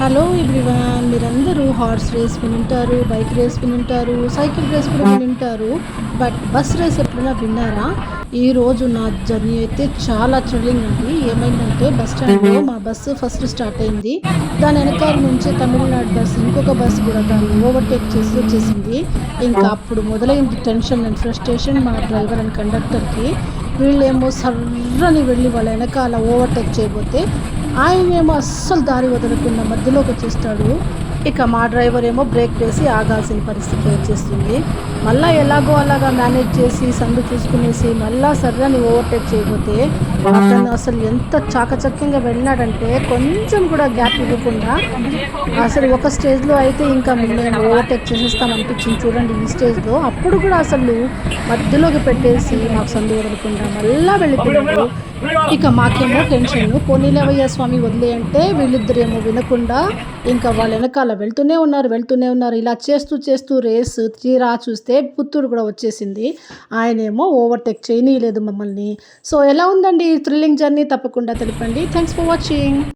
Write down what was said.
Hello everyone, మీరందరూ horse race వినుంటారు, bike race వినుంటారు, సైకిల్ రేస్ కూడా వినుంటారు. బట్ బస్ రేస్ ఎప్పుడైనా విన్నారా? ఈరోజు నా జర్నీ అయితే చాలా థ్రిల్లింగ్ అండి. ఏమైందంటే బస్ స్టాండ్లో మా బస్సు ఫస్ట్ స్టార్ట్ అయింది. దాని వెనకాల నుంచి తమిళనాడు బస్సు ఇంకొక బస్సు కూడా దాన్ని ఓవర్టేక్ చేసి వచ్చేసింది. ఇంకా అప్పుడు మొదలైంది టెన్షన్ అండ్ ఫ్రస్ట్రేషన్ మా డ్రైవర్ అండ్ కండక్టర్కి. వీళ్ళేమో సర్రని వెళ్ళి వాళ్ళ వెనకాల ఓవర్టేక్ చేయబోతే ఆయనేమో అస్సలు దారి వదలకుండా మధ్యలోకి వచ్చేస్తాడు. ఇక మా డ్రైవర్ ఏమో బ్రేక్ వేసి ఆగాల్సిన పరిస్థితి వచ్చేస్తుంది. మళ్ళీ ఎలాగో అలాగా మేనేజ్ చేసి సందు చూసుకునేసి మళ్ళా సర్రని ఓవర్టేక్ చేయబోతే అతను అసలు ఎంత చాకచక్యంగా వెళ్ళినాడంటే కొంచెం కూడా గ్యాప్ ఇవ్వకుండా అసలు ఒక స్టేజ్లో అయితే ఇంకా మేము ఓవర్టేక్ చేసేస్తామనిపించింది చూడండి. ఈ స్టేజ్లో అప్పుడు కూడా అసలు మధ్యలోకి పెట్టేసి మాకు సందు వదలకుండా మళ్ళా వెళ్ళిపోయాడు. ఇక మాకేమో టెన్షన్, పోనీలేవయ్య స్వామి వదిలే అంటే వీళ్ళిద్దరేమో వినకుండా ఇంకా వాళ్ళ వెనకాల వెళ్తూనే ఉన్నారు. ఇలా చేస్తూ చేస్తూ రేసు తీరా చూస్తే పుత్తూరు కూడా వచ్చేసింది. ఆయనేమో ఓవర్టేక్ చేయనీయలేదు మమ్మల్ని. సో ఎలా ఉందండి ఈ థ్రిల్లింగ్ జర్నీ? తప్పకుండా తెలపండి. Thanks for watching.